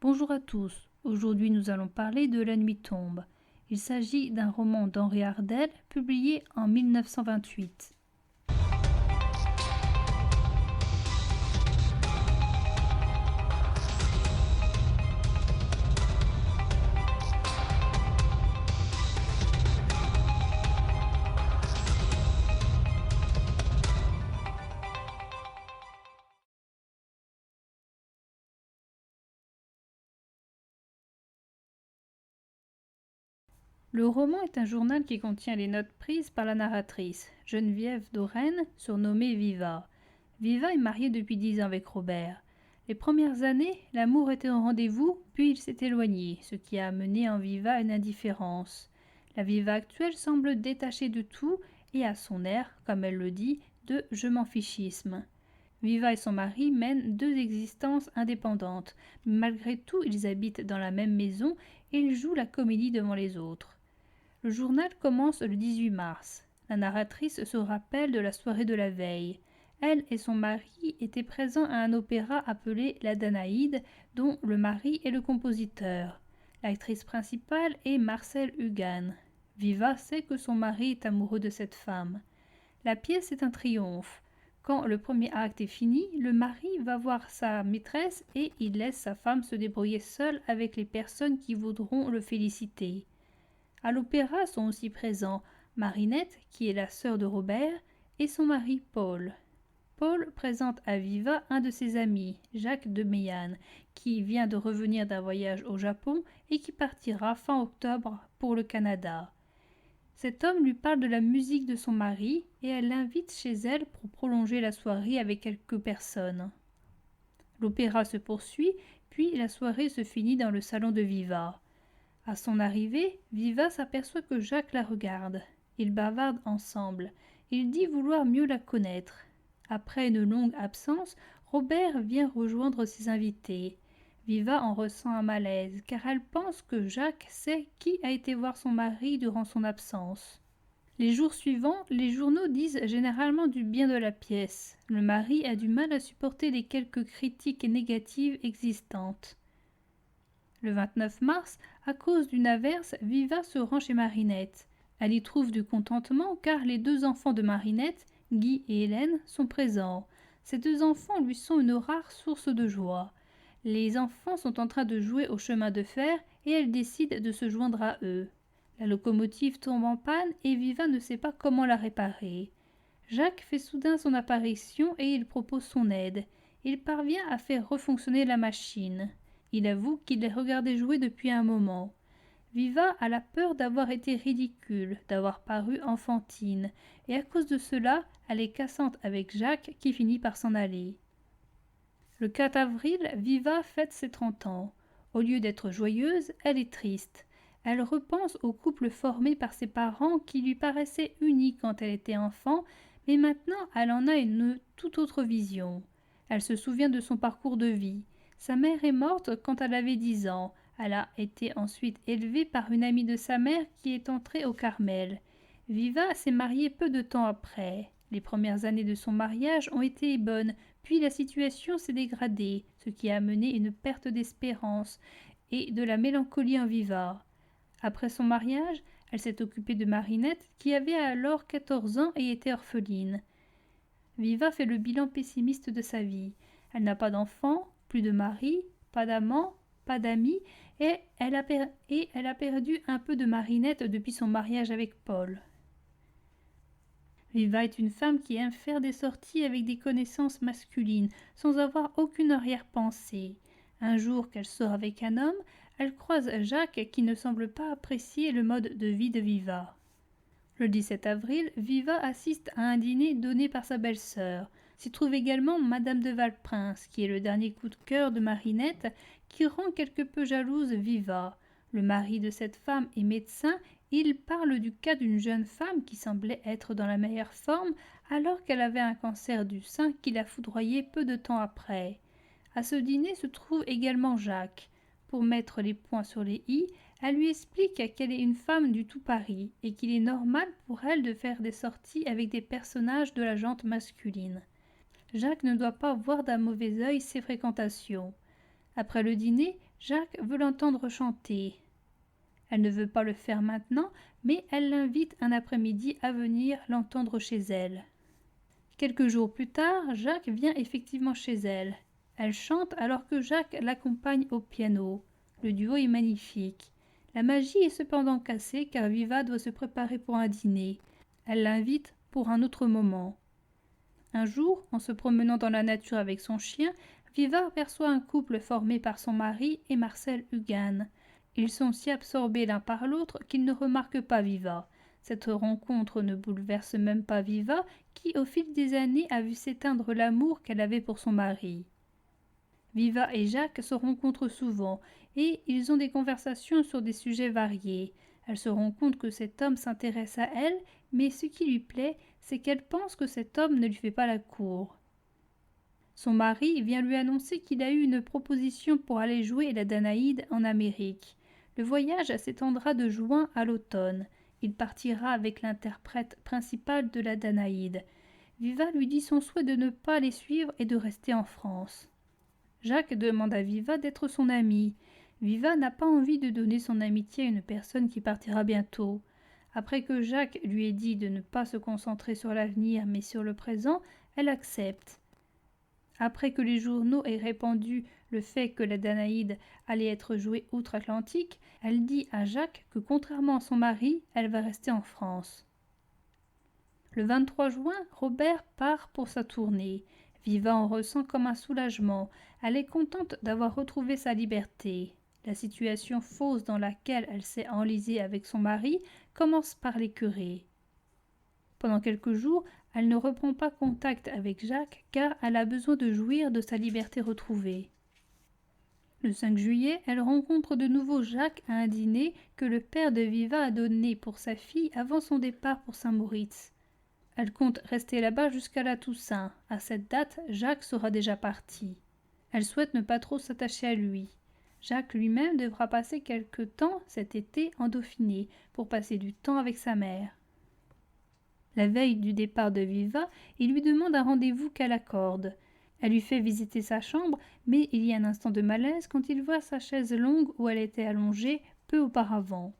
Bonjour à tous. Aujourd'hui, nous allons parler de La Nuit tombe. Il s'agit d'un roman d'Henri Ardel publié en 1928. Le roman est un journal qui contient les notes prises par la narratrice, Geneviève d'Aurène, surnommée Viva. Viva est mariée depuis 10 ans avec Robert. Les premières années, l'amour était au rendez-vous, puis il s'est éloigné, ce qui a amené en Viva une indifférence. La Viva actuelle semble détachée de tout et a son air, comme elle le dit, de je m'en fichisme. Viva et son mari mènent deux existences indépendantes, mais malgré tout ils habitent dans la même maison et ils jouent la comédie devant les autres. Le journal commence le 18 mars. La narratrice se rappelle de la soirée de la veille. Elle et son mari étaient présents à un opéra appelé La Danaïde, dont le mari est le compositeur. L'actrice principale est Marcel Hugan. Viva sait que son mari est amoureux de cette femme. La pièce est un triomphe. Quand le premier acte est fini, le mari va voir sa maîtresse et il laisse sa femme se débrouiller seule avec les personnes qui voudront le féliciter. À l'opéra sont aussi présents Marinette, qui est la sœur de Robert, et son mari Paul. Paul présente à Viva un de ses amis, Jacques de Méane, qui vient de revenir d'un voyage au Japon et qui partira fin octobre pour le Canada. Cet homme lui parle de la musique de son mari et elle l'invite chez elle pour prolonger la soirée avec quelques personnes. L'opéra se poursuit, puis la soirée se finit dans le salon de Viva. À son arrivée, Viva s'aperçoit que Jacques la regarde. Ils bavardent ensemble. Il dit vouloir mieux la connaître. Après une longue absence, Robert vient rejoindre ses invités. Viva en ressent un malaise, car elle pense que Jacques sait qui a été voir son mari durant son absence. Les jours suivants, les journaux disent généralement du bien de la pièce. Le mari a du mal à supporter les quelques critiques négatives existantes. Le 29 mars, à cause d'une averse, Viva se rend chez Marinette. Elle y trouve du contentement car les deux enfants de Marinette, Guy et Hélène, sont présents. Ces deux enfants lui sont une rare source de joie. Les enfants sont en train de jouer au chemin de fer et elle décide de se joindre à eux. La locomotive tombe en panne et Viva ne sait pas comment la réparer. Jacques fait soudain son apparition et il propose son aide. Il parvient à faire refonctionner la machine. Il avoue qu'il les regardait jouer depuis un moment. Viva a la peur d'avoir été ridicule, d'avoir paru enfantine, et à cause de cela, elle est cassante avec Jacques qui finit par s'en aller. Le 4 avril, Viva fête ses 30 ans. Au lieu d'être joyeuse, elle est triste. Elle repense au couple formé par ses parents qui lui paraissait unique quand elle était enfant, mais maintenant elle en a une toute autre vision. Elle se souvient de son parcours de vie. Sa mère est morte quand elle avait 10 ans. Elle a été ensuite élevée par une amie de sa mère qui est entrée au Carmel. Viva s'est mariée peu de temps après. Les premières années de son mariage ont été bonnes, puis la situation s'est dégradée, ce qui a amené une perte d'espérance et de la mélancolie en Viva. Après son mariage, elle s'est occupée de Marinette, qui avait alors 14 ans et était orpheline. Viva fait le bilan pessimiste de sa vie. Elle n'a pas d'enfants, plus de mari, pas d'amant, pas d'amis, et elle a perdu un peu de Marinette depuis son mariage avec Paul. Viva est une femme qui aime faire des sorties avec des connaissances masculines, sans avoir aucune arrière-pensée. Un jour qu'elle sort avec un homme, elle croise Jacques qui ne semble pas apprécier le mode de vie de Viva. Le 17 avril, Viva assiste à un dîner donné par sa belle-sœur. S'y trouve également Madame de Valprince, qui est le dernier coup de cœur de Marinette, qui rend quelque peu jalouse Viva. Le mari de cette femme est médecin et il parle du cas d'une jeune femme qui semblait être dans la meilleure forme alors qu'elle avait un cancer du sein qui la foudroyait peu de temps après. À ce dîner se trouve également Jacques. Pour mettre les points sur les i, elle lui explique qu'elle est une femme du tout Paris et qu'il est normal pour elle de faire des sorties avec des personnages de la gente masculine. Jacques ne doit pas voir d'un mauvais œil ses fréquentations. Après le dîner, Jacques veut l'entendre chanter. Elle ne veut pas le faire maintenant, mais elle l'invite un après-midi à venir l'entendre chez elle. Quelques jours plus tard, Jacques vient effectivement chez elle. Elle chante alors que Jacques l'accompagne au piano. Le duo est magnifique. La magie est cependant cassée car Viva doit se préparer pour un dîner. Elle l'invite pour un autre moment. Un jour, en se promenant dans la nature avec son chien, Viva aperçoit un couple formé par son mari et Marcel Hugan. Ils sont si absorbés l'un par l'autre qu'ils ne remarquent pas Viva. Cette rencontre ne bouleverse même pas Viva, qui au fil des années a vu s'éteindre l'amour qu'elle avait pour son mari. Viva et Jacques se rencontrent souvent, et ils ont des conversations sur des sujets variés. Elle se rend compte que cet homme s'intéresse à elle, mais ce qui lui plaît, c'est qu'elle pense que cet homme ne lui fait pas la cour. Son mari vient lui annoncer qu'il a eu une proposition pour aller jouer la Danaïde en Amérique. Le voyage s'étendra de juin à l'automne. Il partira avec l'interprète principal de la Danaïde. Viva lui dit son souhait de ne pas les suivre et de rester en France. Jacques demande à Viva d'être son amie. Viva n'a pas envie de donner son amitié à une personne qui partira bientôt. Après que Jacques lui ait dit de ne pas se concentrer sur l'avenir mais sur le présent, elle accepte. Après que les journaux aient répandu le fait que la Danaïde allait être jouée outre-Atlantique, elle dit à Jacques que contrairement à son mari, elle va rester en France. Le 23 juin, Robert part pour sa tournée. Viva en ressent comme un soulagement. Elle est contente d'avoir retrouvé sa liberté. La situation fausse dans laquelle elle s'est enlisée avec son mari commence par l'écœurer. Pendant quelques jours, elle ne reprend pas contact avec Jacques car elle a besoin de jouir de sa liberté retrouvée. Le 5 juillet, elle rencontre de nouveau Jacques à un dîner que le père de Viva a donné pour sa fille avant son départ pour Saint-Moritz. Elle compte rester là-bas jusqu'à la Toussaint. À cette date, Jacques sera déjà parti. Elle souhaite ne pas trop s'attacher à lui. Jacques lui-même devra passer quelque temps cet été en Dauphiné pour passer du temps avec sa mère. La veille du départ de Viva, il lui demande un rendez-vous qu'elle accorde. Elle lui fait visiter sa chambre, mais il y a un instant de malaise quand il voit sa chaise longue où elle était allongée peu auparavant.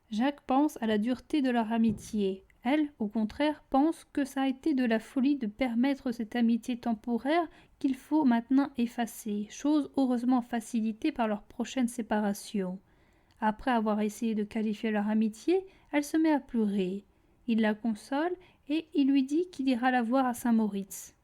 Jacques pense à la dureté de leur amitié. Elle, au contraire, pense que ça a été de la folie de permettre cette amitié temporaire qu'il faut maintenant effacer, chose heureusement facilitée par leur prochaine séparation. Après avoir essayé de qualifier leur amitié, elle se met à pleurer. Il la console et il lui dit qu'il ira la voir à Saint-Moritz.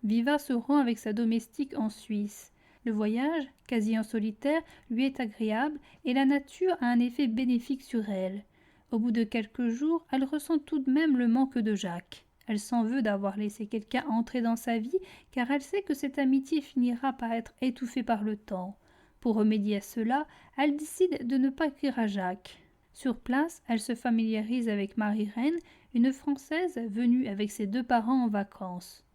Viva se rend avec sa domestique en Suisse. Le voyage, quasi en solitaire, lui est agréable et la nature a un effet bénéfique sur elle. Au bout de quelques jours, elle ressent tout de même le manque de Jacques. Elle s'en veut d'avoir laissé quelqu'un entrer dans sa vie car elle sait que cette amitié finira par être étouffée par le temps. Pour remédier à cela, elle décide de ne pas écrire à Jacques. Sur place, elle se familiarise avec Marie-Reine, une Française venue avec ses 2 parents en vacances.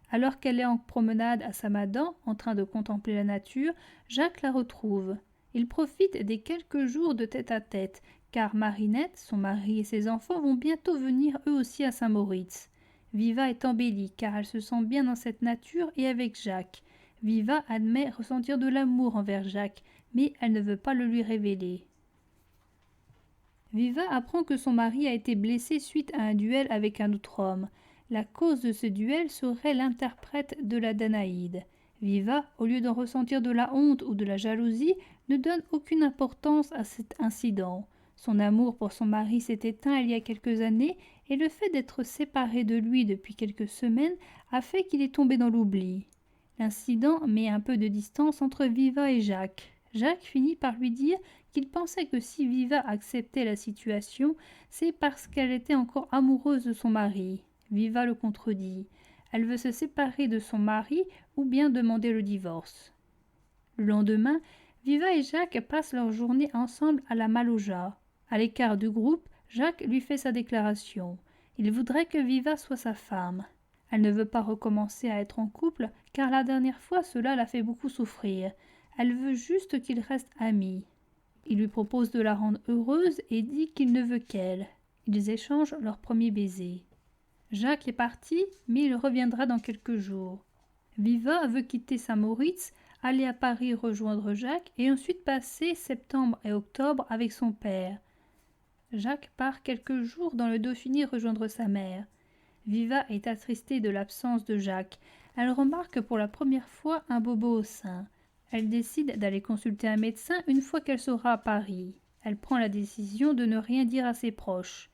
Alors qu'elle est en promenade à Samadan, en train de contempler la nature, Jacques la retrouve. Ils profitent des quelques jours de tête-à-tête, car Marinette, son mari et ses enfants vont bientôt venir eux aussi à Saint-Moritz. Viva est embellie, car elle se sent bien dans cette nature et avec Jacques. Viva admet ressentir de l'amour envers Jacques, mais elle ne veut pas le lui révéler. Viva apprend que son mari a été blessé suite à un duel avec un autre homme. La cause de ce duel serait l'interprète de la Danaïde. Viva, au lieu d'en ressentir de la honte ou de la jalousie, ne donne aucune importance à cet incident. Son amour pour son mari s'est éteint il y a quelques années et le fait d'être séparée de lui depuis quelques semaines a fait qu'il est tombé dans l'oubli. L'incident met un peu de distance entre Viva et Jacques. Jacques finit par lui dire qu'il pensait que si Viva acceptait la situation, c'est parce qu'elle était encore amoureuse de son mari. Viva le contredit. Elle veut se séparer de son mari ou bien demander le divorce. Le lendemain, Viva et Jacques passent leur journée ensemble à la Maloja. À l'écart du groupe, Jacques lui fait sa déclaration. Il voudrait que Viva soit sa femme. Elle ne veut pas recommencer à être en couple car la dernière fois cela l'a fait beaucoup souffrir. Elle veut juste qu'ils restent amis. Il lui propose de la rendre heureuse et dit qu'il ne veut qu'elle. Ils échangent leur premier baiser. Jacques est parti, mais il reviendra dans quelques jours. Viva veut quitter Saint-Moritz aller à Paris rejoindre Jacques et ensuite passer septembre et octobre avec son père. Jacques part quelques jours dans le Dauphiné rejoindre sa mère. Viva est attristée de l'absence de Jacques. Elle remarque pour la première fois un bobo au sein. Elle décide d'aller consulter un médecin une fois qu'elle sera à Paris. Elle prend la décision de ne rien dire à ses proches.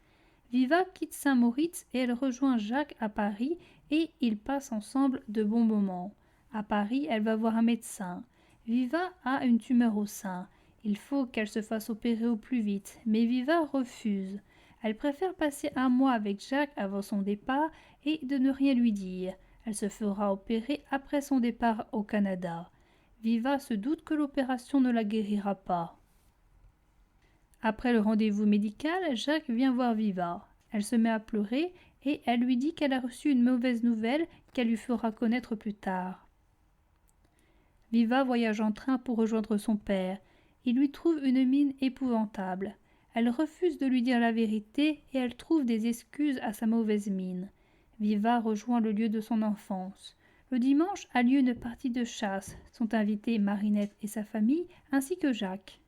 Viva quitte Saint-Moritz et elle rejoint Jacques à Paris et ils passent ensemble de bons moments. À Paris, elle va voir un médecin. Viva a une tumeur au sein. Il faut qu'elle se fasse opérer au plus vite, mais Viva refuse. Elle préfère passer un mois avec Jacques avant son départ et de ne rien lui dire. Elle se fera opérer après son départ au Canada. Viva se doute que l'opération ne la guérira pas. Après le rendez-vous médical, Jacques vient voir Viva. Elle se met à pleurer et elle lui dit qu'elle a reçu une mauvaise nouvelle qu'elle lui fera connaître plus tard. Viva voyage en train pour rejoindre son père. Il lui trouve une mine épouvantable. Elle refuse de lui dire la vérité et elle trouve des excuses à sa mauvaise mine. Viva rejoint le lieu de son enfance. Le dimanche a lieu une partie de chasse. Sont invités Marinette et sa famille ainsi que Jacques.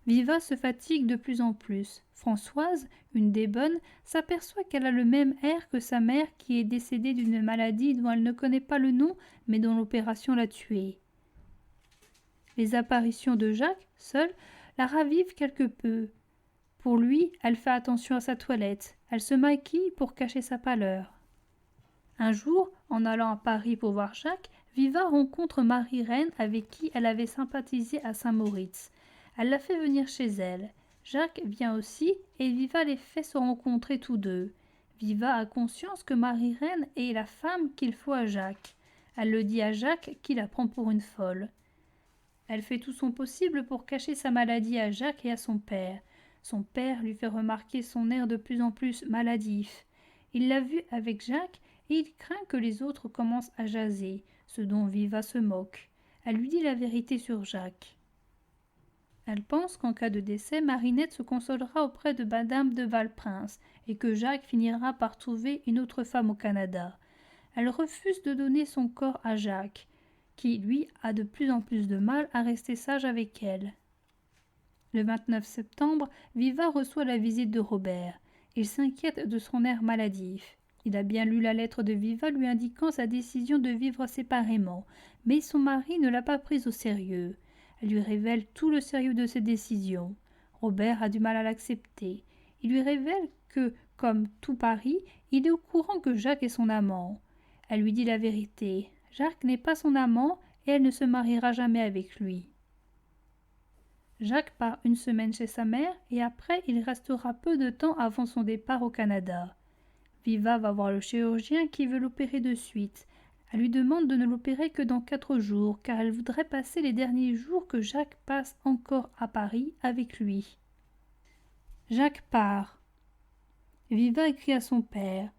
Viva se fatigue de plus en plus. Françoise, une des bonnes, s'aperçoit qu'elle a le même air que sa mère qui est décédée d'une maladie dont elle ne connaît pas le nom mais dont l'opération l'a tuée. Les apparitions de Jacques, seul, la ravivent quelque peu. Pour lui, elle fait attention à sa toilette. Elle se maquille pour cacher sa pâleur. Un jour, en allant à Paris pour voir Jacques, Viva rencontre Marie-Reine avec qui elle avait sympathisé à Saint-Moritz. Elle la fait venir chez elle. Jacques vient aussi et Viva les fait se rencontrer tous deux. Viva a conscience que Marie-Reine est la femme qu'il faut à Jacques. Elle le dit à Jacques qui la prend pour une folle. Elle fait tout son possible pour cacher sa maladie à Jacques et à son père. Son père lui fait remarquer son air de plus en plus maladif. Il l'a vu avec Jacques et il craint que les autres commencent à jaser, ce dont Viva se moque. Elle lui dit la vérité sur Jacques. Elle pense qu'en cas de décès, Marinette se consolera auprès de Madame de Valprince et que Jacques finira par trouver une autre femme au Canada. Elle refuse de donner son corps à Jacques, qui, lui, a de plus en plus de mal à rester sage avec elle. Le 29 septembre, Viva reçoit la visite de Robert. Il s'inquiète de son air maladif. Il a bien lu la lettre de Viva lui indiquant sa décision de vivre séparément, mais son mari ne l'a pas prise au sérieux. Elle lui révèle tout le sérieux de ses décisions. Robert a du mal à l'accepter. Il lui révèle que, comme tout Paris, il est au courant que Jacques est son amant. Elle lui dit la vérité. Jacques n'est pas son amant et elle ne se mariera jamais avec lui. Jacques part une semaine chez sa mère et après il restera peu de temps avant son départ au Canada. Viva va voir le chirurgien qui veut l'opérer de suite. Elle lui demande de ne l'opérer que dans 4 jours car elle voudrait passer les derniers jours que Jacques passe encore à Paris avec lui. Jacques part. Viva écrit à son père.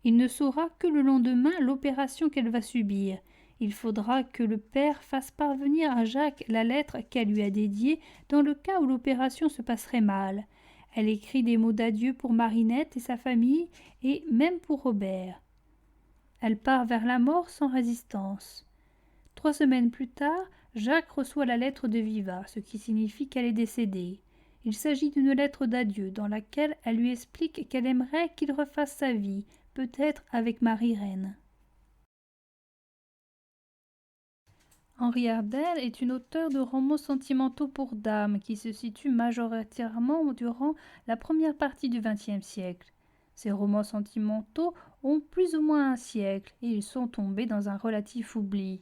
Il ne saura que le lendemain l'opération qu'elle va subir. Il faudra que le père fasse parvenir à Jacques la lettre qu'elle lui a dédiée dans le cas où l'opération se passerait mal. Elle écrit des mots d'adieu pour Marinette et sa famille et même pour Robert. Elle part vers la mort sans résistance. 3 semaines plus tard, Jacques reçoit la lettre de Viva, ce qui signifie qu'elle est décédée. Il s'agit d'une lettre d'adieu dans laquelle elle lui explique qu'elle aimerait qu'il refasse sa vie, peut-être avec Marie-Reine. Henri Ardel est une auteure de romans sentimentaux pour dames qui se situe majoritairement durant la première partie du XXe siècle. Ces romans sentimentaux ont plus ou moins un siècle et ils sont tombés dans un relatif oubli.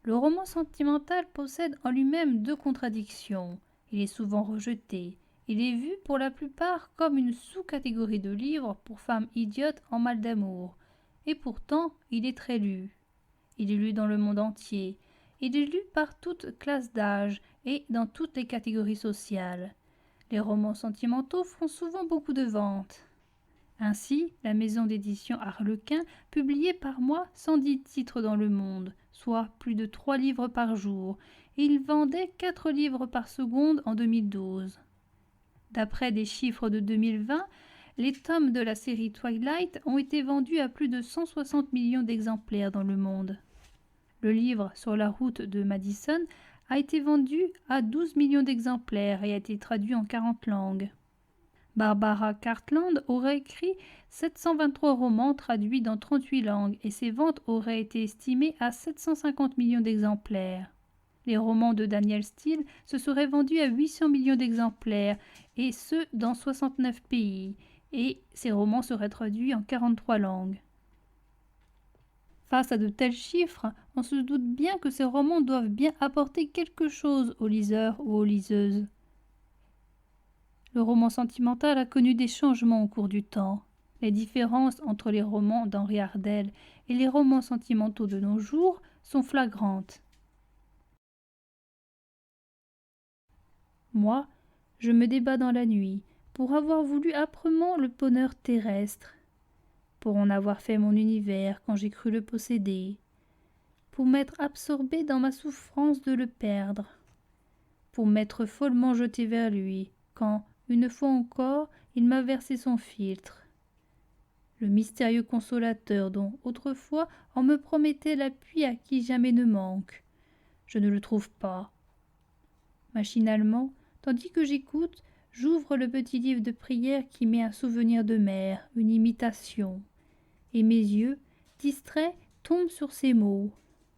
Le roman sentimental possède en lui-même 2 contradictions. Il est souvent rejeté. Il est vu pour la plupart comme une sous-catégorie de livres pour femmes idiotes en mal d'amour. Et pourtant, il est très lu. Il est lu dans le monde entier. Il est lu par toute classe d'âge et dans toutes les catégories sociales. Les romans sentimentaux font souvent beaucoup de ventes. Ainsi, la maison d'édition Harlequin publiait par mois 110 titres dans le monde, soit plus de 3 livres par jour, et il vendait 4 livres par seconde en 2012. D'après des chiffres de 2020, les tomes de la série Twilight ont été vendus à plus de 160 millions d'exemplaires dans le monde. Le livre Sur la route de Madison a été vendu à 12 millions d'exemplaires et a été traduit en 40 langues. Barbara Cartland aurait écrit 723 romans traduits dans 38 langues et ses ventes auraient été estimées à 750 millions d'exemplaires. Les romans de Danielle Steel se seraient vendus à 800 millions d'exemplaires, et ce dans 69 pays, et ces romans seraient traduits en 43 langues. Face à de tels chiffres, on se doute bien que ces romans doivent bien apporter quelque chose aux liseurs ou aux liseuses. Le roman sentimental a connu des changements au cours du temps. Les différences entre les romans d'Henri Ardel et les romans sentimentaux de nos jours sont flagrantes. Moi, je me débats dans la nuit pour avoir voulu âprement le bonheur terrestre, pour en avoir fait mon univers quand j'ai cru le posséder, pour m'être absorbé dans ma souffrance de le perdre, pour m'être follement jeté vers lui quand, une fois encore, il m'a versé son philtre. Le mystérieux consolateur dont, autrefois, on me promettait l'appui à qui jamais ne manque. Je ne le trouve pas. Machinalement, tandis que j'écoute, j'ouvre le petit livre de prière qui met un souvenir de mère, une imitation. Et mes yeux, distraits, tombent sur ces mots.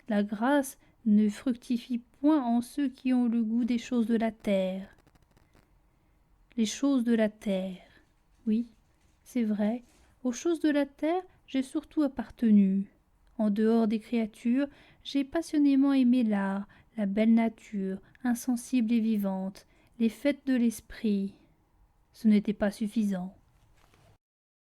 La grâce ne fructifie point en ceux qui ont le goût des choses de la terre. Les choses de la terre. Oui, c'est vrai, aux choses de la terre, j'ai surtout appartenu. En dehors des créatures, j'ai passionnément aimé l'art, la belle nature, insensible et vivante, les fêtes de l'esprit. Ce n'était pas suffisant.